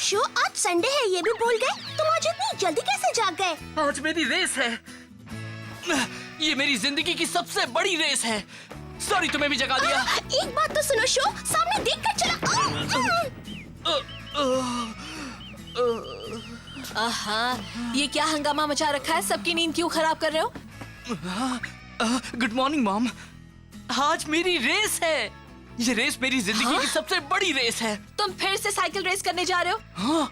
Show आज Sunday है ये भी भूल गए? तुम आज इतनी जल्दी कैसे जाग गए? आज मेरी रेस है। ये मेरी जिंदगी की सबसे बड़ी रेस है। सॉरी तुम्हें भी जगा दिया। एक बात तो सुनो शो, सामने देख कर चला। आहा, ये क्या हंगामा मचा रखा है? सबकी नींद क्यों खराब कर रहे हो? Good morning mom. आज मेरी रेस है। ये रेस मेरी जिंदगी की सबसे बड़ी रेस है। तुम फिर से साइकिल रेस करने जा रहे हो? हाँ।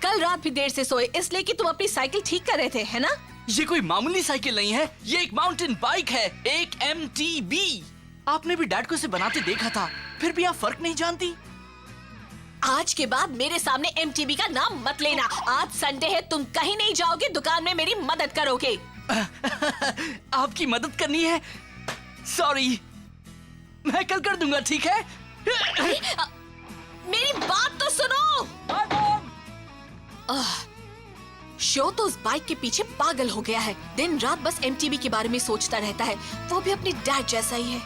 कल रात भी देर से सोए इसलिए कि तुम अपनी साइकिल ठीक कर रहे थे, है ना? ये कोई मामूली साइकिल नहीं है, ये एक माउंटेन बाइक है, एक MTB। आपने भी डैड को इसे बनाते देखा था, फिर भी आप फर्क नहीं जानती? आज के बाद मेरे सामने MTB का नाम मत लेना। आज संडे है, तुम कहीं नहीं जाओगे, दुकान में मेरी मदद करोगे। आपकी मदद करनी है? सॉरी, मैं कल कर दूंगा, ठीक है? मेरी बात तो सुनो। शो तो उस बाइक के पीछे पागल हो गया है। दिन रात बस MTB के बारे में सोचता रहता है। वो भी अपनी डैड जैसा ही है।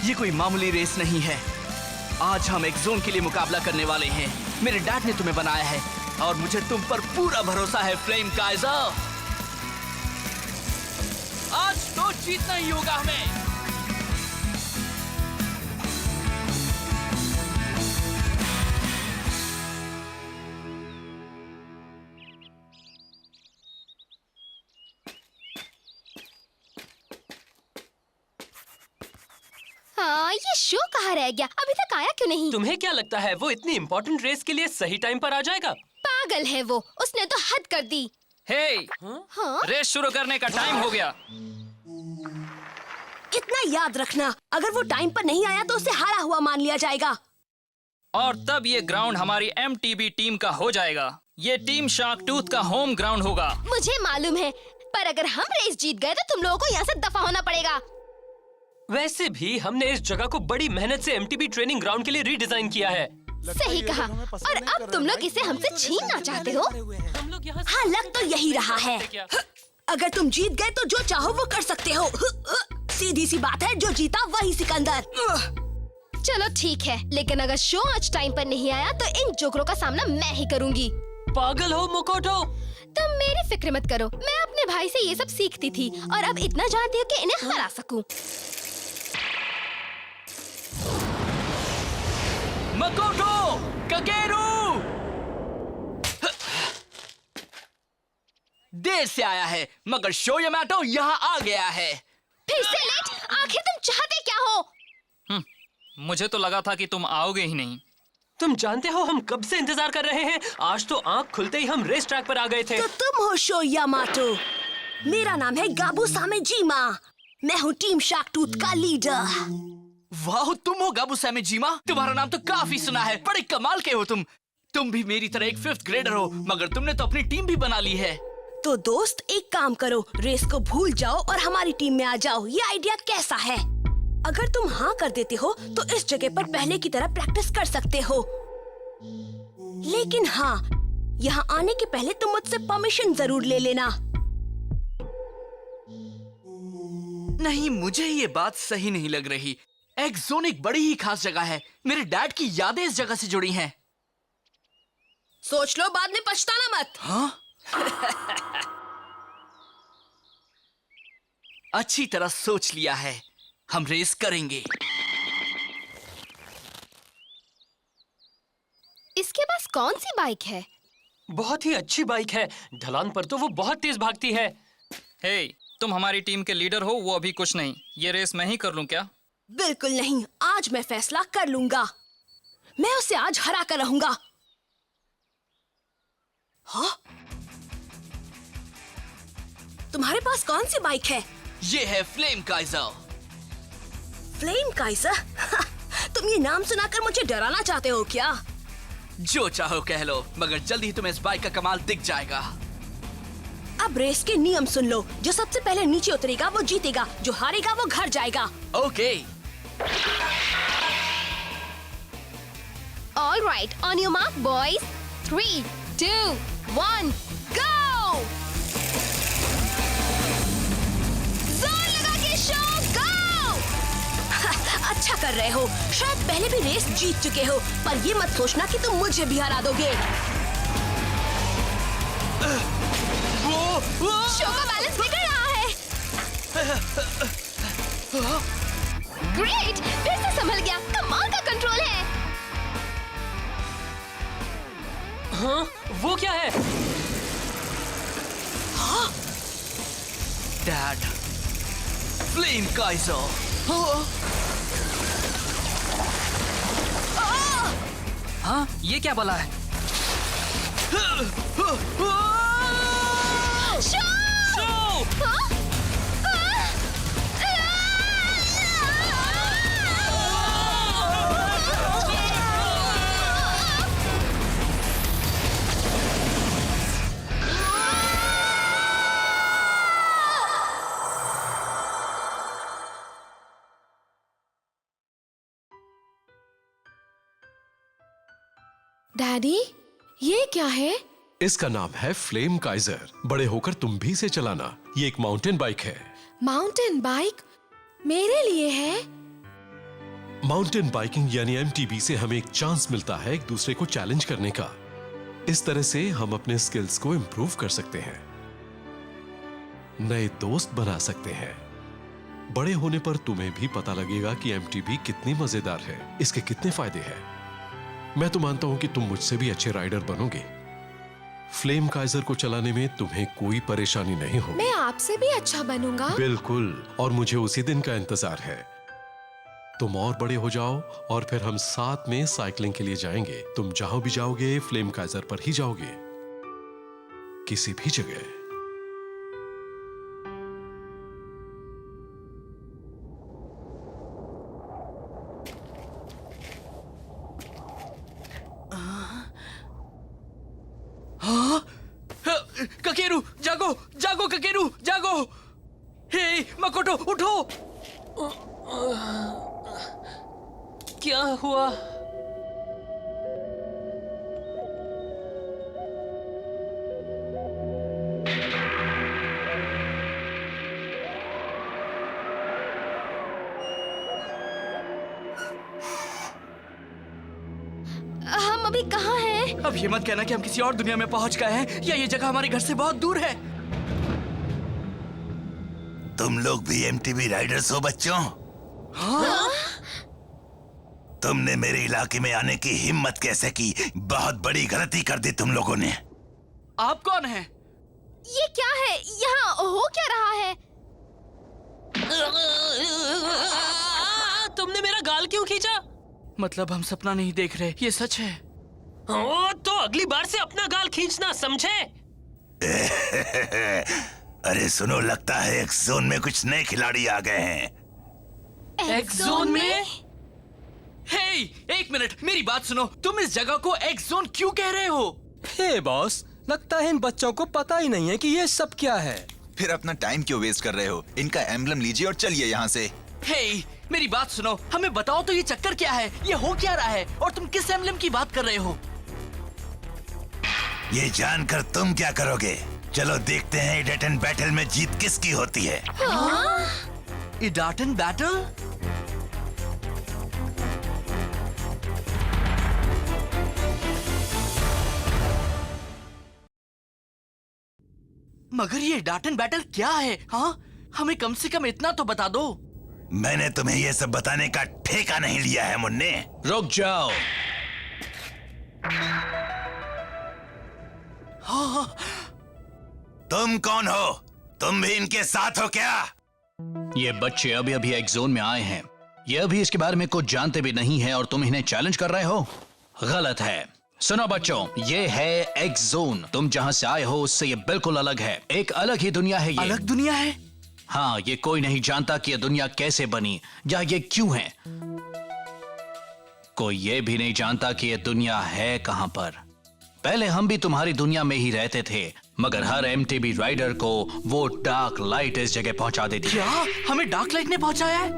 ये कोई मामूली रेस नहीं है। आज हम एक जोन के लिए मुकाबला करने वाले हैं। मेरे डैड ने तुम्हें बनाया है और मुझे तुम पर पूरा भरोसा है फ्लेम काइजर। आज तो जीतना ही होगा हमें। हाँ, ये शो कहाँ रह गया? अभी तक आया क्यों नहीं? तुम्हें क्या लगता है वो इतनी इम्पोर्टेंट रेस के लिए सही टाइम पर आ जाएगा? पागल है वो, उसने तो हद कर दी। हे, हाँ? रेस शुरू करने का टाइम हो गया। इतना याद रखना, अगर वो टाइम पर नहीं आया तो उसे हारा हुआ मान लिया जाएगा। और तब ये ग्राउंड हमारी MTB टीम का हो जाएगा। ये टीम शार्क टूथ का होम ग्राउंड होगा। मुझे मालूम है, पर अगर हम रेस जीत गए तो तुम लोगों को यहाँ से दफा होना पड़ेगा। वैसे भी हमने इस जगह को बड़ी मेहनत से MTB ट्रेनिंग ग्राउंड के लिए रीडिजाइन किया है। सही कहा। और अब तुम लोग इसे हमसे छीनना चाहते हो? हम लोग यहाँ हाँ, लग तो यही रहा है। अगर तुम जीत गए तो जो चाहो वो कर सकते हो। सीधी सी बात है, जो जीता वही सिकंदर। चलो ठीक है, लेकिन अगर शो आज टाइम पर नहीं आया तो इन जोकरों का सामना मैं ही करूंगी। पागल हो मोकोटो? तुम मेरी फिक्र मत करो, मैं अपने भाई से ये सब सीखती थी और अब इतना जानती हूँ कि इन्हें हरा सकूं। मकोटो, ककेरू! देर से आया है, मगर शो यामाटो यहाँ आ गया है। फिर से लेट? आखिर तुम चाहते क्या हो? मुझे तो लगा था कि तुम आओगे ही नहीं। तुम जानते हो हम कब से इंतजार कर रहे हैं? आज तो आंख खुलते ही हम रेस ट्रैक पर आ गए थे। तो तुम हो शो यामाटो। मेरा नाम है गाबू सामेजीमा। मैं हूँ टीम शार्क टूथ का लीडर। वाह, तुम हो गाबू सामेजीमा? तुम्हारा नाम तो काफी सुना है, बड़े कमाल के हो तुम। तुम भी मेरी तरह एक 5th ग्रेडर हो, मगर तुमने तो अपनी टीम भी बना ली है। तो दोस्त एक काम करो, रेस को भूल जाओ और हमारी टीम में आ जाओ। ये आइडिया कैसा है? अगर तुम हाँ कर देते हो तो इस जगह पर पहले की तरह प्रैक्टिस कर सकते हो। लेकिन हाँ, यहाँ आने के पहले तुम मुझसे परमिशन जरूर ले लेना। नहीं, मुझे ये बात सही नहीं लग रही। एक्सोन एक बड़ी ही खास जगह है। मेरे डैड की यादें इस जगह से जुड़ी हैं। सोच लो, बाद में पछताना मत। हाँ? अच्छी तरह सोच लिया है, हम रेस करेंगे। इसके पास कौन सी बाइक है? बहुत ही अच्छी बाइक है। ढलान पर तो वो बहुत तेज भागती है। हे, तुम हमारी टीम के लीडर हो, वो अभी कुछ नहीं। ये रेस मैं ही कर लूं क्या? बिल्कुल नहीं, आज मैं फैसला कर लूंगा। मैं उसे आज हरा कर रहूंगा। हाँ? तुम्हारे पास कौन सी बाइक है? ये है फ्लेम काइजर। Flame Kaizer? तुम ये नाम सुनाकर मुझे डराना चाहते हो क्या? जो चाहो कह लो, मगर जल्दी ही तुम्हें इस बाइक का कमाल दिख जाएगा। अब रेस के नियम सुन लो। जो सबसे पहले नीचे उतरेगा वो जीतेगा, जो हारेगा वो घर जाएगा। Okay. All right, on your mark, boys. 3, 2, 1, go! जोर लगा के शो, go! कर रहे हो। शायद पहले भी रेस जीत चुके हो, पर ये मत सोचना कि तुम मुझे भी हरा दोगे। शो का बैलेंस बिगड़ रहा है। ग्रेट, फिर से संभल गया। कमाल का कंट्रोल है। हाँ, वो क्या है? Dad, flame Kaizer. हाँ, ये क्या बला है? डैडी, ये क्या है? इसका नाम है फ्लेम काइजर। बड़े होकर तुम भी इसे चलाना। ये एक माउंटेन बाइक है। माउंटेन बाइक मेरे लिए है? माउंटेन बाइकिंग यानी एमटीबी से हमें एक चांस मिलता है एक दूसरे को चैलेंज करने का। इस तरह से हम अपने स्किल्स को इंप्रूव कर सकते हैं, नए दोस्त बना सकते हैं। बड़े होने पर तुम्हें भी पता लगेगा कि एमटीबी कितनी मजेदार है, इसके कितने फायदे हैं। मैं तो मानता हूं कि तुम मुझसे भी अच्छे राइडर बनोगे। फ्लेम काइजर को चलाने में तुम्हें कोई परेशानी नहीं होगी। मैं आपसे भी अच्छा बनूंगा। बिल्कुल, और मुझे उसी दिन का इंतजार है। तुम और बड़े हो जाओ और फिर हम साथ में साइकिलिंग के लिए जाएंगे। तुम जहां भी जाओगे फ्लेम काइजर पर ही जाओगे, किसी भी जगह। ककेरू, जागो जागो ककेरू, जागो। हे मकोटो, उठो। क्या हुआ? हम अभी कहाँ हैं? अब ये मत कहना कि हम किसी और दुनिया में पहुंच गए हैं या ये जगह हमारे घर से बहुत दूर है। तुम लोग भी एमटीबी राइडर्स हो बच्चों? हाँ? तुमने मेरे इलाके में आने की हिम्मत कैसे की? बहुत बड़ी गलती कर दी तुम लोगों ने। आप कौन हैं? ये क्या है? यहाँ हो क्या रहा है? तुमने मेरा गाल क्यों खींचा? मतलब हम सपना नहीं देख रहे, ये सच है। ओ, तो अगली बार से अपना गाल खींचना, समझे? अरे सुनो, लगता है एक्स जोन में कुछ नए खिलाड़ी आ गए हैं। एक्स जोन में? हे, एक मिनट, मेरी बात सुनो। तुम इस जगह को एक्स जोन क्यों कह रहे हो? हे बॉस, लगता है इन बच्चों को पता ही नहीं है कि ये सब क्या है। फिर अपना टाइम क्यों वेस्ट कर रहे हो? इनका एम्बलम लीजिए और चलिए यहाँ से। हे, मेरी बात सुनो, हमें बताओ तो ये चक्कर क्या है? ये हो क्या रहा है? और तुम किस एम्बलम की बात कर रहे हो? ये जानकर तुम क्या करोगे? चलो देखते हैं इडाटन बैटल में जीत किसकी होती है। इडाटन बैटल? मगर ये इडाटन बैटल क्या है? हाँ, हमें कम से कम इतना तो बता दो। मैंने तुम्हें ये सब बताने का ठेका नहीं लिया है मुन्ने। रुक जाओ। तुम कौन हो? तुम भी इनके साथ हो क्या? ये बच्चे अभी अभी एक्स जोन में आए हैं। ये अभी इसके बारे में कुछ जानते भी नहीं है और तुम इन्हें चैलेंज कर रहे हो? गलत है। सुनो बच्चों, ये है एक्स जोन। तुम जहां से आए हो उससे ये बिल्कुल अलग है। एक अलग ही दुनिया है ये। अलग दुनिया है? हाँ, ये कोई नहीं जानता कि ये दुनिया कैसे बनी या ये क्यों है। कोई ये भी नहीं जानता कि ये दुनिया है कहां पर। पहले हम भी तुम्हारी दुनिया में ही रहते थे, मगर हर एमटीबी राइडर को वो डार्क लाइट इस जगह पहुंचा देती है। क्या? हमें डार्क लाइट ने पहुंचाया है?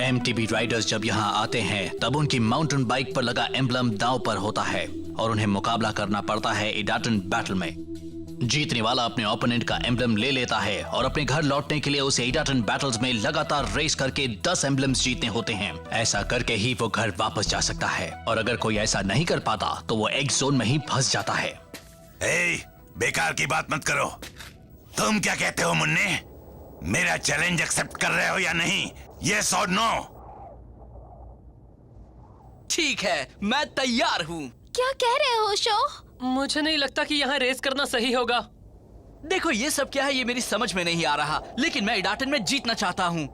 एमटीबी राइडर्स जब यहाँ आते हैं तब उनकी माउंटेन बाइक पर लगा एम्बलम दांव पर होता है और उन्हें मुकाबला करना पड़ता है इडाटन बैटल में। जीतने वाला अपने ओपोनेंट का एम्बलम ले लेता है और अपने घर लौटने के लिए उसे एडाटन बैटल्स में लगातार रेस करके 10 एम्बलम्स जीतने होते हैं। ऐसा करके ही वो घर वापस जा सकता है और अगर कोई ऐसा नहीं कर पाता तो वो एक्स जोन में ही फंस जाता है। बेकार की बात मत करो। तुम क्या कहते हो मुन्ने? मेरा चैलेंज एक्सेप्ट कर रहे हो या नहीं? यस और नो? ठीक है, मैं तैयार हूँ। क्या कह रहे हो शो? मुझे नहीं लगता कि यहाँ रेस करना सही होगा। देखो ये सब क्या है, ये मेरी समझ में नहीं आ रहा, लेकिन मैं एडाटन में जीतना चाहता हूँ।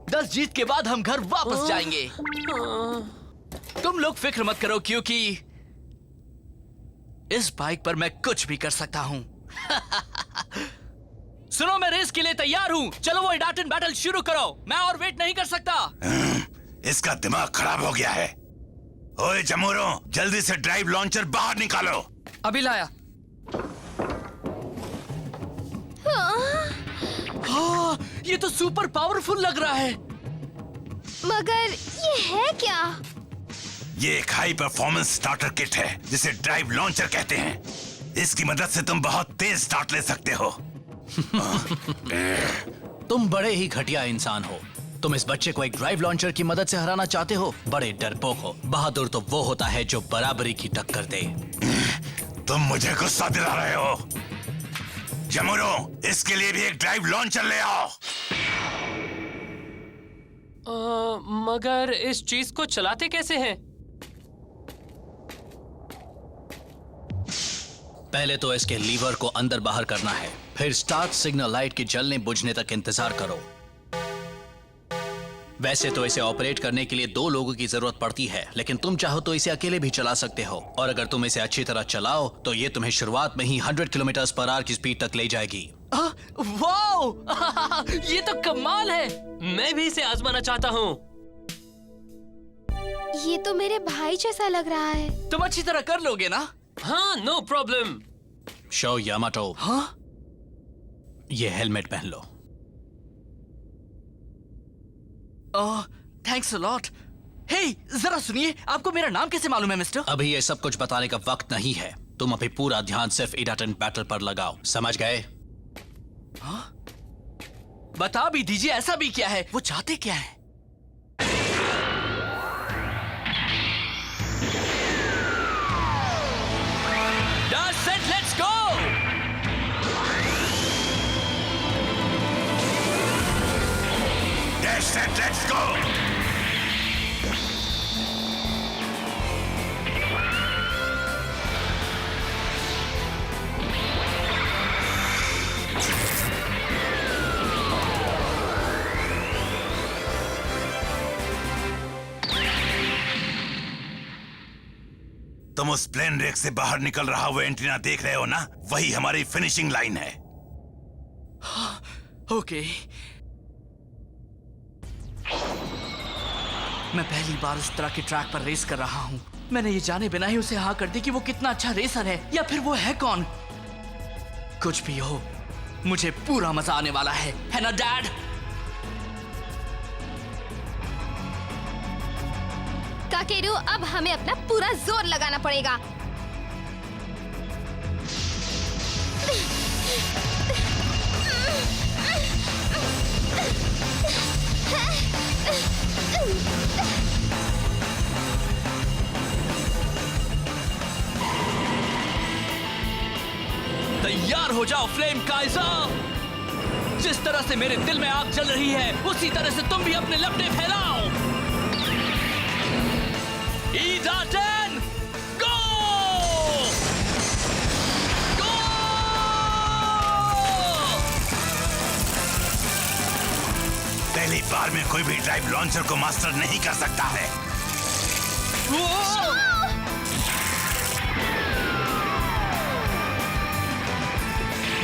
10 जीत के बाद हम घर वापस जाएंगे। तुम लोग फिक्र मत करो क्योंकि इस बाइक पर मैं कुछ भी कर सकता हूँ। सुनो, मैं रेस के लिए तैयार हूँ। चलो वो एडाटन बैटल शुरू करो। मैं और वेट नहीं कर सकता। इसका दिमाग खराब हो गया है। ओए जमूरो, जल्दी से ड्राइव लॉन्चर बाहर निकालो। अभी लाया। हाँ, ये तो सुपर पावरफुल लग रहा है। मगर ये है क्या? ये एक हाई परफॉर्मेंस स्टार्टर किट है जिसे ड्राइव लॉन्चर कहते हैं। इसकी मदद से तुम बहुत तेज स्टार्ट ले सकते हो। तुम बड़े ही घटिया इंसान हो। तुम इस बच्चे को एक ड्राइव लॉन्चर की मदद से हराना चाहते हो? बड़े डरपोक हो। बहादुर तो वो होता है जो बराबरी की टक्कर दे। तुम मुझे गुस्सा दिला रहे हो। जमुरो, इसके लिए भी एक ड्राइव लॉन्चर ले आओ। मगर इस चीज को चलाते कैसे हैं? पहले तो इसके लीवर को अंदर बाहर करना है, फिर स्टार्ट सिग्नल लाइट के जलने बुझने तक इंतजार करो। वैसे तो इसे ऑपरेट करने के लिए 2 लोगों की जरूरत पड़ती है, लेकिन तुम चाहो तो इसे अकेले भी चला सकते हो। और अगर तुम इसे अच्छी तरह चलाओ तो ये तुम्हें शुरुआत में ही 100 किलोमीटर पर आवर की स्पीड तक ले जाएगी। वाओ! ये तो कमाल है। मैं भी इसे आजमाना चाहता हूँ। ये तो मेरे भाई जैसा लग रहा है। तुम अच्छी तरह कर लोगे ना? हाँ, नो प्रॉब्लम। शो यामाटो, हाँ? ये हेलमेट पहन लो। Thanks a lot. हे, जरा सुनिए, आपको मेरा नाम कैसे मालूम है मिस्टर? अभी ये सब कुछ बताने का वक्त नहीं है। तुम अभी पूरा ध्यान सिर्फ एडाटन बैटल पर लगाओ, समझ गए? हाँ? बता भी दीजिए, ऐसा भी क्या है? वो चाहते क्या है? That's it, let's go! That's it, let's go! तुम उस प्लेन रेक से बाहर निकल रहा वो एंटीना देख रहे हो ना? वही हमारी फिनिशिंग लाइन है। ओके। मैं पहली बार इस तरह के ट्रैक पर रेस कर रहा हूँ। मैंने ये जाने बिना ही उसे हाँ कर दी कि वो कितना अच्छा रेसर है, या फिर वो है कौन। कुछ भी हो, मुझे पूरा मजा आने वाला है ना डैड? काकेरू, अब हमें अपना पूरा जोर लगाना पड़ेगा। तैयार हो जाओ फ्लेम काइजर। जिस तरह से मेरे दिल में आग जल रही है, उसी तरह से तुम भी अपने लपटे फैलाओ। Edaten, go! Go! पहली बार में कोई भी ड्राइव लॉन्चर को मास्टर नहीं कर सकता है।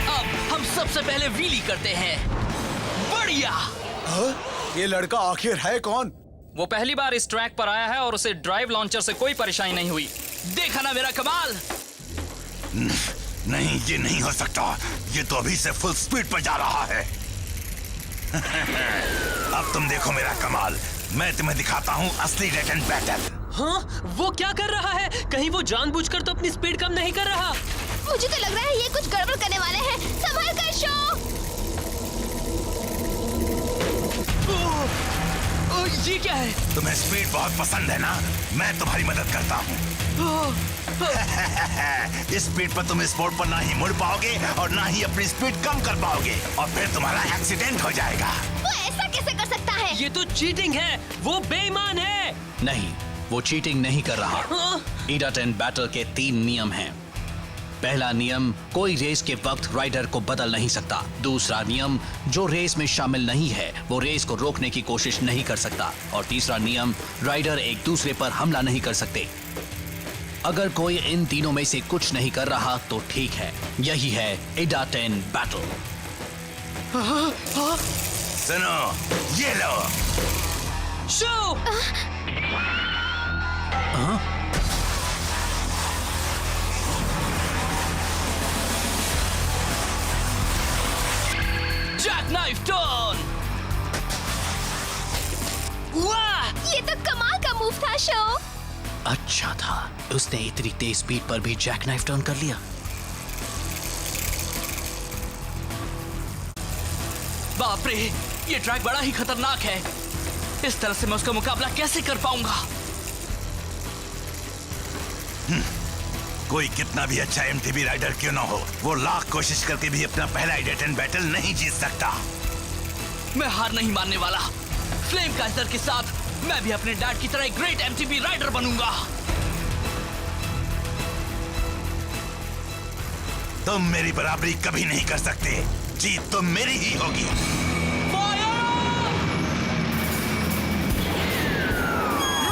अब हम सबसे पहले व्हीली करते हैं। बढ़िया। ये लड़का आखिर है कौन? वो पहली बार इस ट्रैक पर आया है और उसे ड्राइव लॉन्चर से कोई परेशानी नहीं हुई। देखा ना मेरा कमाल? नहीं, ये नहीं हो सकता। ये तो अभी से फुल स्पीड पर जा रहा है। अब तुम देखो मेरा कमाल। मैं तुम्हें दिखाता हूँ असली एडाटन बैटल। हाँ, वो क्या कर रहा है? कहीं वो जानबूझकर तो अपनी स्पीड कम नहीं कर रहा? मुझे तो लग रहा है ये कुछ गड़बड़ करने वाले हैं। संभल कर शो। ये क्या है? तुम्हें स्पीड बहुत पसंद है ना? मैं तुम्हारी मदद करता हूँ। इस स्पीड पर तुम इस बोर्ड पर ना ही मुड़ पाओगे और ना ही अपनी स्पीड कम कर पाओगे और फिर तुम्हारा एक्सीडेंट हो जाएगा। वो ऐसा कैसे कर सकता है? ये तो चीटिंग है, वो बेईमान है। नहीं, वो चीटिंग नहीं कर रहा। ईडाटेन बैटल के 3 नियम हैं। पहला नियम, कोई रेस के वक्त राइडर को बदल नहीं सकता। दूसरा नियम, जो रेस में शामिल नहीं है वो रेस को रोकने की कोशिश नहीं कर सकता। और तीसरा नियम, राइडर एक दूसरे पर हमला नहीं कर सकते। अगर कोई इन तीनों में से कुछ नहीं कर रहा तो ठीक है। यही है ईडाटेन बैटल। सुनो, ये लो। शो! Jack knife turn. वाह! ये तो कमाल का मूव था शो। अच्छा था, उसने इतनी तेज स्पीड पर भी जैक नाइफ टर्न कर लिया। बाप रे, ये ट्रैक बड़ा ही खतरनाक है। इस तरह से मैं उसका मुकाबला कैसे कर पाऊंगा? कोई कितना भी अच्छा एमटीबी राइडर क्यों ना हो, वो लाख कोशिश करके भी अपना पहला ईडाटेन बैटल नहीं जीत सकता। मैं हार नहीं मानने वाला। फ्लेम काइजर के साथ मैं भी अपने डैड की तरह एक ग्रेट एमटीबी राइडर बनूंगा। तुम मेरी बराबरी कभी नहीं कर सकते। जीत तो मेरी ही होगी।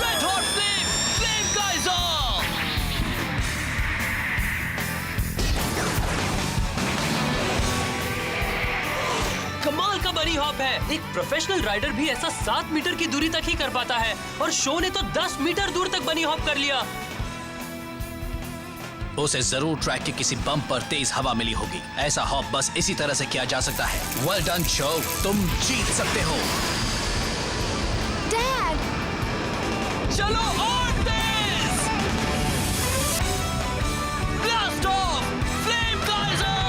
Red hot flame, flame Kaizer. कमाल का बनी हॉप है। एक प्रोफेशनल राइडर भी ऐसा 7 मीटर की दूरी तक ही कर पाता है और शो ने तो 10 मीटर दूर तक बनी हॉप कर लिया। उसे जरूर ट्रैक के किसी बम्प पर तेज हवा मिली होगी। ऐसा हॉप बस इसी तरह से किया जा सकता है। वेल डन शो, तुम जीत सकते हो। डैड, चलो और तेज। Blast off, flame Kaiser.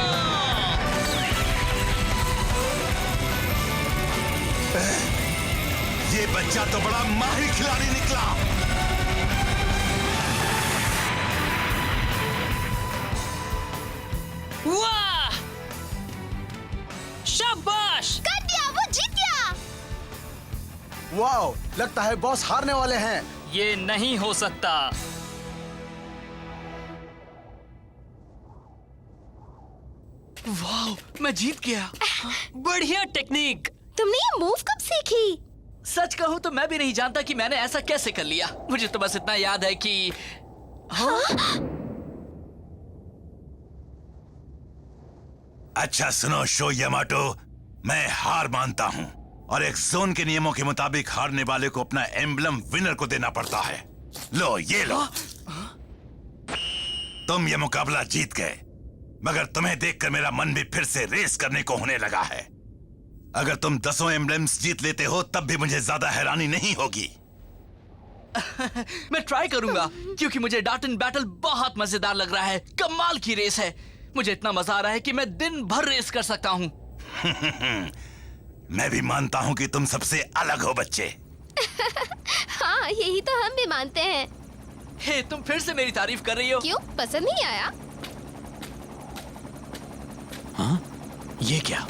ये बच्चा तो बड़ा माहिर खिलाड़ी निकला। वाह! शाबाश! कर दिया, वो जीत गया। वाओ, लगता है बॉस हारने वाले हैं। ये नहीं हो सकता। वाह, मैं जीत गया। बढ़िया टेक्निक। तुमने ये मूव कब सीखी? सच कहूं तो मैं भी नहीं जानता कि मैंने ऐसा कैसे कर लिया। मुझे तो बस इतना याद है कि अच्छा सुनो शो यामाटो, मैं हार मानता हूं और एक जोन के नियमों के मुताबिक हारने वाले को अपना एम्बलम विनर को देना पड़ता है। लो, ये लो। तुम ये मुकाबला जीत गए, मगर तुम्हें देखकर मेरा मन भी फिर से रेस करने को होने लगा है। अगर तुम 10 एम्बलम्स जीत लेते हो तब भी मुझे ज्यादा हैरानी नहीं होगी। मैं ट्राई करूंगा क्योंकि मुझे ईडाटेन बैटल बहुत मजेदार लग रहा है। कमाल की रेस है। मुझे इतना मजा आ रहा है कि मैं दिन भर रेस कर सकता हूँ। मैं भी मानता हूँ कि तुम सबसे अलग हो बच्चे। हाँ, यही तो हम भी मानते हैं। हे, तुम फिर से मेरी तारीफ कर रही हो। क्यों, पसंद नहीं आया? हाँ? ये क्या?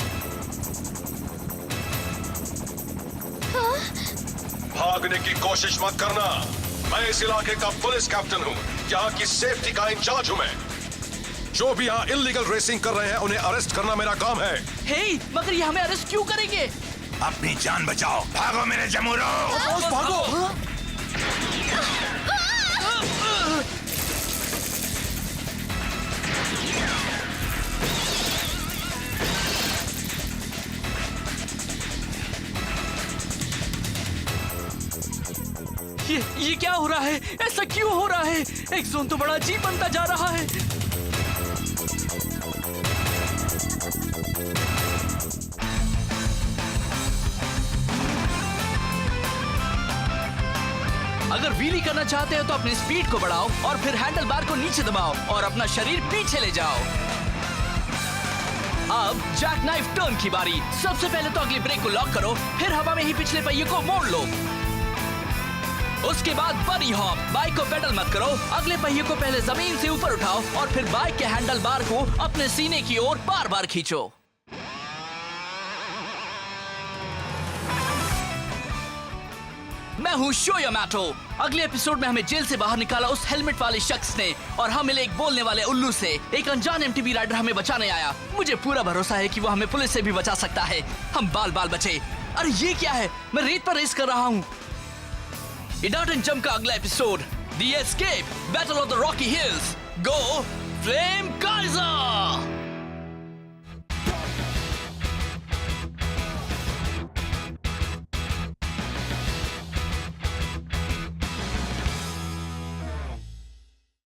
भागने की कोशिश मत करना। मैं इस इलाके का पुलिस कैप्टन हूँ। यहाँ की सेफ्टी का इंचार्ज हूँ मैं। जो भी यहाँ इल्लीगल रेसिंग कर रहे हैं उन्हें अरेस्ट करना मेरा काम है। हे, मगर ये हमें अरेस्ट क्यों करेंगे? अपनी जान बचाओ। भागो मेरे जमूरो। भागो। ये क्या हो रहा है? ऐसा क्यों हो रहा है? एक जोन तो बड़ा अजीब बनता जा रहा है। अगर व्हीली करना चाहते हो तो अपनी स्पीड को बढ़ाओ और फिर हैंडल बार को नीचे दबाओ और अपना शरीर पीछे ले जाओ। अब जैक नाइफ टर्न की बारी। सबसे पहले तो अगली ब्रेक को लॉक करो, फिर हवा में ही पिछले पहिए को मोड़ लो। उसके बाद बनी हॉप। बाइक को पेडल मत करो, अगले पहिए को पहले जमीन से ऊपर उठाओ और फिर बाइक के हैंडल बार को अपने सीने की ओर बार बार खींचो। मैं हूँ शो यामाटो। अगले एपिसोड में हमें जेल से बाहर निकाला उस हेलमेट वाले शख्स ने और हम मिले एक बोलने वाले उल्लू से। एक अनजान एमटीबी राइडर हमें बचाने आया। मुझे पूरा भरोसा है कि वो हमें पुलिस से भी बचा सकता है। हम बाल बाल बचे। अरे ये क्या है, मैं रेत पर रेस कर रहा हूँ। इडाट एंड जंप का अगला episode, the escape, battle of the Rocky hills, go flame Kaizer.